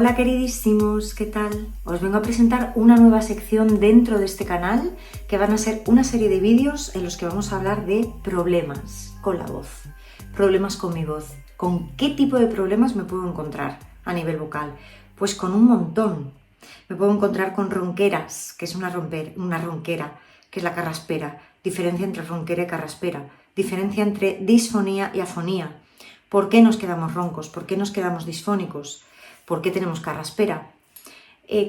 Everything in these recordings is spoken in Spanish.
Hola queridísimos, ¿qué tal? Os vengo a presentar una nueva sección dentro de este canal que van a ser una serie de vídeos en los que vamos a hablar de problemas con la voz, problemas con mi voz. ¿Con qué tipo de problemas me puedo encontrar a nivel vocal? Pues con un montón. Me puedo encontrar con ronqueras, que es una ronquera, que es la carraspera, diferencia entre ronquera y carraspera, diferencia entre disfonía y afonía. ¿Por qué nos quedamos roncos? ¿Por qué nos quedamos disfónicos? ¿Por qué tenemos carraspera?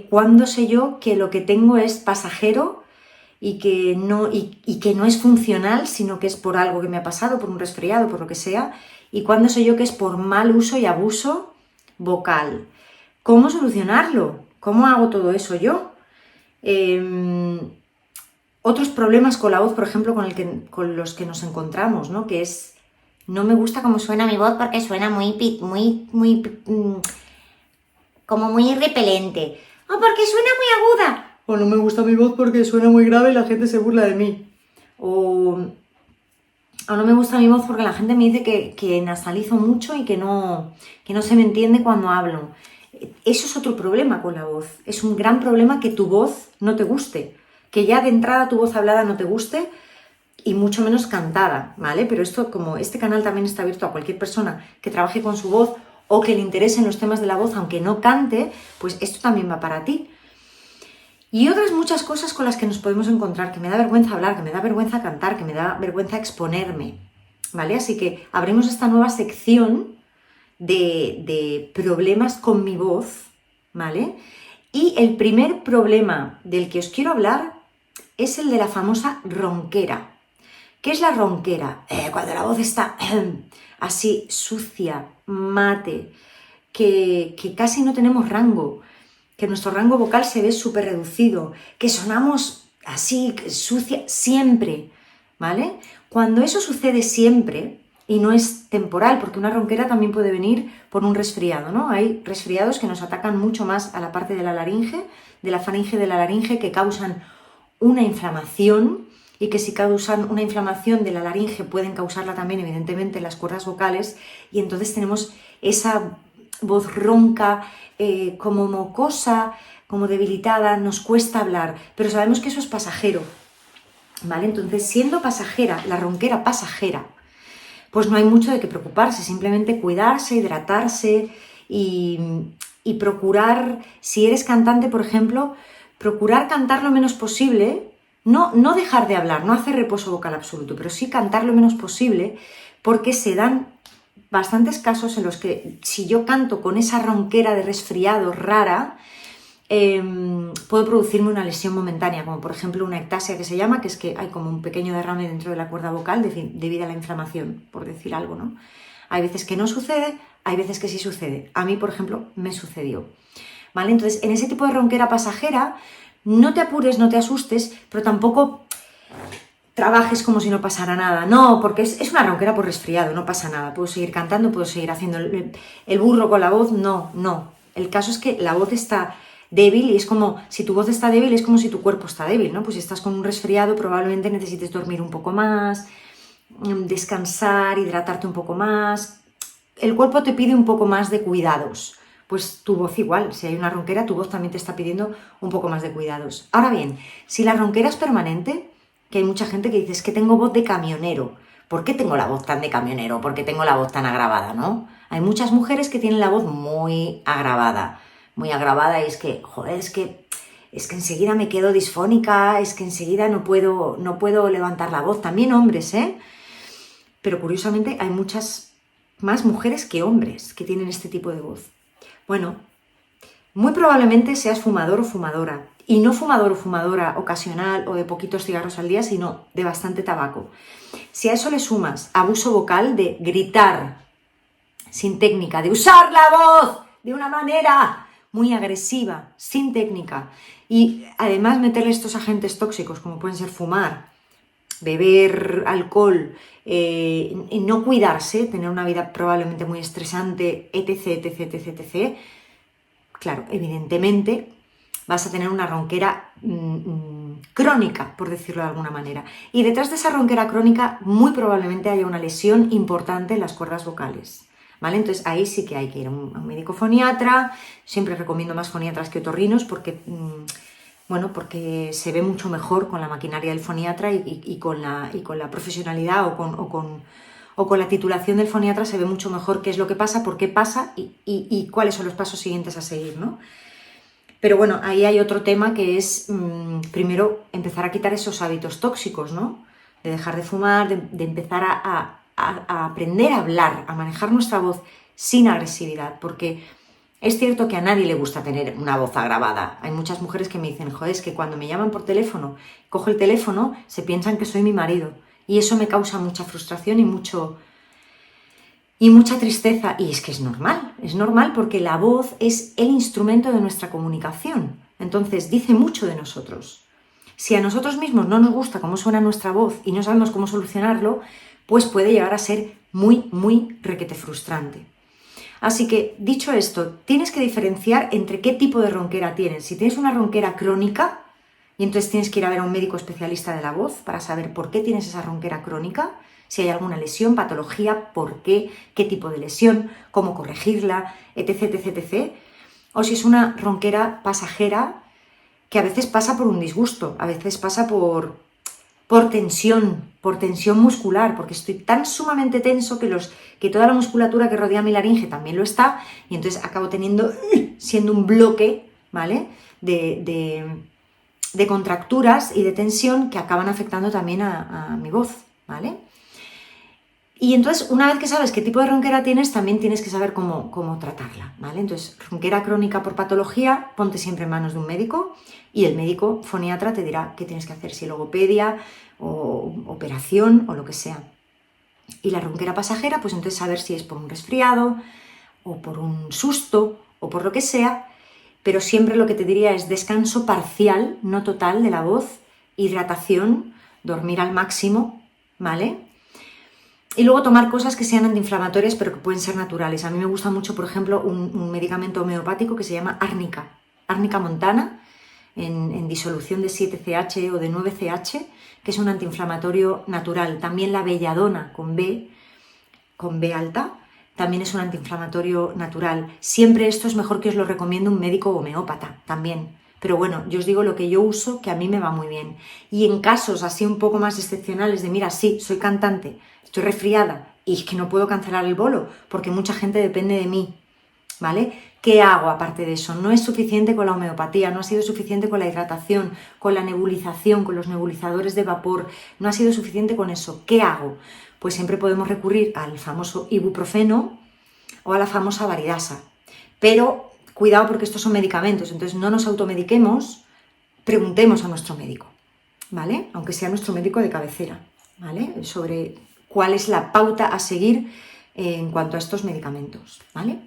¿Cuándo sé yo que lo que tengo es pasajero y que no es funcional, sino que es por algo que me ha pasado, por un resfriado, por lo que sea? ¿Y cuándo sé yo que es por mal uso y abuso vocal? ¿Cómo solucionarlo? ¿Cómo hago todo eso yo? Otros problemas con la voz, por ejemplo, con los que nos encontramos, ¿no? Que es, no me gusta cómo suena mi voz porque suena como muy repelente. O porque suena muy aguda. O no me gusta mi voz porque suena muy grave y la gente se burla de mí. O no me gusta mi voz porque la gente me dice que nasalizo mucho y que no se me entiende cuando hablo. Eso es otro problema con la voz. Es un gran problema que tu voz no te guste. Que ya de entrada tu voz hablada no te guste y mucho menos cantada, ¿vale? Pero esto, como este canal también está abierto a cualquier persona que trabaje con su voz o que le interesen los temas de la voz, aunque no cante, pues esto también va para ti. Y otras muchas cosas con las que nos podemos encontrar, que me da vergüenza hablar, que me da vergüenza cantar, que me da vergüenza exponerme, ¿vale? Así que abrimos esta nueva sección de problemas con mi voz, ¿vale? Y el primer problema del que os quiero hablar es el de la famosa ronquera. ¿Qué es la ronquera? Cuando la voz está así sucia, mate, que casi no tenemos rango, que nuestro rango vocal se ve súper reducido, que sonamos así, sucia, siempre, ¿vale? Cuando eso sucede siempre y no es temporal, porque una ronquera también puede venir por un resfriado, ¿no? Hay resfriados que nos atacan mucho más a la parte de la laringe, de la faringe de la laringe, que causan una inflamación y que si causan una inflamación de la laringe pueden causarla también evidentemente en las cuerdas vocales y entonces tenemos esa voz ronca, como mocosa, como debilitada, nos cuesta hablar, pero sabemos que eso es pasajero, ¿vale? Entonces, siendo pasajera, la ronquera pasajera, pues no hay mucho de qué preocuparse, simplemente cuidarse, hidratarse y procurar, si eres cantante, por ejemplo, procurar cantar lo menos posible, no dejar de hablar, no hacer reposo vocal absoluto, pero sí cantar lo menos posible, porque se dan bastantes casos en los que si yo canto con esa ronquera de resfriado rara, puedo producirme una lesión momentánea, como por ejemplo una ectasia que se llama, que es que hay como un pequeño derrame dentro de la cuerda vocal debido a la inflamación, por decir algo, ¿no? Hay veces que no sucede, hay veces que sí sucede. A mí, por ejemplo, me sucedió, ¿vale? Entonces, en ese tipo de ronquera pasajera, no te apures, no te asustes, pero tampoco trabajes como si no pasara nada. No, porque es una ronquera por resfriado, no pasa nada. Puedo seguir cantando, puedo seguir haciendo el burro con la voz. No. El caso es que la voz está débil y es como, si tu voz está débil, es como si tu cuerpo está débil, ¿no? Pues si estás con un resfriado, probablemente necesites dormir un poco más, descansar, hidratarte un poco más. El cuerpo te pide un poco más de cuidados. Pues tu voz igual, si hay una ronquera, tu voz también te está pidiendo un poco más de cuidados. Ahora bien, si la ronquera es permanente, que hay mucha gente que dice, es que tengo voz de camionero. ¿Por qué tengo la voz tan de camionero? ¿Por qué tengo la voz tan agravada, no? Hay muchas mujeres que tienen la voz muy agravada y es que, joder, es que enseguida me quedo disfónica, es que enseguida no puedo levantar la voz. También hombres, Pero curiosamente hay muchas más mujeres que hombres que tienen este tipo de voz. Bueno, muy probablemente seas fumador o fumadora, y no fumador o fumadora ocasional o de poquitos cigarros al día, sino de bastante tabaco. Si a eso le sumas abuso vocal de gritar sin técnica, de usar la voz de una manera muy agresiva, sin técnica, y además meterle estos agentes tóxicos como pueden ser fumar, beber alcohol, no cuidarse, tener una vida probablemente muy estresante, etc. Claro, evidentemente vas a tener una ronquera crónica, por decirlo de alguna manera. Y detrás de esa ronquera crónica muy probablemente haya una lesión importante en las cuerdas vocales. ¿vale? Entonces ahí sí que hay que ir a un médico foniatra. Siempre recomiendo más foniatras que otorrinos porque, bueno, porque se ve mucho mejor con la maquinaria del foniatra y con la profesionalidad o con la titulación del foniatra se ve mucho mejor qué es lo que pasa, por qué pasa y cuáles son los pasos siguientes a seguir, ¿no? Pero bueno, ahí hay otro tema que es, primero, empezar a quitar esos hábitos tóxicos, ¿no? De dejar de fumar, de empezar a aprender a hablar, a manejar nuestra voz sin agresividad, porque es cierto que a nadie le gusta tener una voz agravada. Hay muchas mujeres que me dicen, joder, es que cuando me llaman por teléfono, cojo el teléfono, se piensan que soy mi marido. Y eso me causa mucha frustración y mucha tristeza. Y es que es normal porque la voz es el instrumento de nuestra comunicación. Entonces, dice mucho de nosotros. Si a nosotros mismos no nos gusta cómo suena nuestra voz y no sabemos cómo solucionarlo, pues puede llegar a ser muy, muy requete frustrante. Así que, dicho esto, tienes que diferenciar entre qué tipo de ronquera tienes. Si tienes una ronquera crónica, y entonces tienes que ir a ver a un médico especialista de la voz para saber por qué tienes esa ronquera crónica, si hay alguna lesión, patología, por qué tipo de lesión, cómo corregirla, etc, etc, etc. O si es una ronquera pasajera que a veces pasa por un disgusto, a veces pasa por tensión muscular, porque estoy tan sumamente tenso que toda la musculatura que rodea mi laringe también lo está, y entonces acabo siendo un bloque, ¿vale? De contracturas y de tensión que acaban afectando también a mi voz, ¿vale? Y entonces, una vez que sabes qué tipo de ronquera tienes, también tienes que saber cómo tratarla, ¿vale? Entonces, ronquera crónica por patología, ponte siempre en manos de un médico y el médico foniatra te dirá qué tienes que hacer, si logopedia o operación o lo que sea. Y la ronquera pasajera, pues entonces saber si es por un resfriado o por un susto o por lo que sea, pero siempre lo que te diría es descanso parcial, no total, de la voz, hidratación, dormir al máximo, ¿vale? Y luego tomar cosas que sean antiinflamatorias pero que pueden ser naturales. A mí me gusta mucho, por ejemplo, un medicamento homeopático que se llama Árnica montana, en disolución de 7CH o de 9CH, que es un antiinflamatorio natural. También la belladona con B alta, también es un antiinflamatorio natural. Siempre esto es mejor que os lo recomiende un médico homeópata también. Pero bueno, yo os digo lo que yo uso, que a mí me va muy bien. Y en casos así un poco más excepcionales de, mira, sí, soy cantante, estoy resfriada y es que no puedo cancelar el bolo porque mucha gente depende de mí, ¿vale? ¿Qué hago aparte de eso? No es suficiente con la homeopatía, no ha sido suficiente con la hidratación, con la nebulización, con los nebulizadores de vapor, no ha sido suficiente con eso. ¿Qué hago? Pues siempre podemos recurrir al famoso ibuprofeno o a la famosa varidasa. Pero cuidado porque estos son medicamentos, entonces no nos automediquemos, preguntemos a nuestro médico, ¿vale? Aunque sea nuestro médico de cabecera, ¿vale? Sobre cuál es la pauta a seguir en cuanto a estos medicamentos, ¿vale?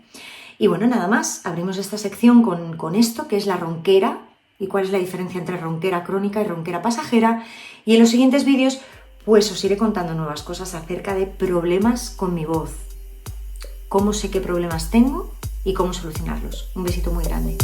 Y bueno, nada más, abrimos esta sección con esto, que es la ronquera, y cuál es la diferencia entre ronquera crónica y ronquera pasajera, y en los siguientes vídeos pues os iré contando nuevas cosas acerca de problemas con mi voz, cómo sé qué problemas tengo y cómo solucionarlos. Un besito muy grande.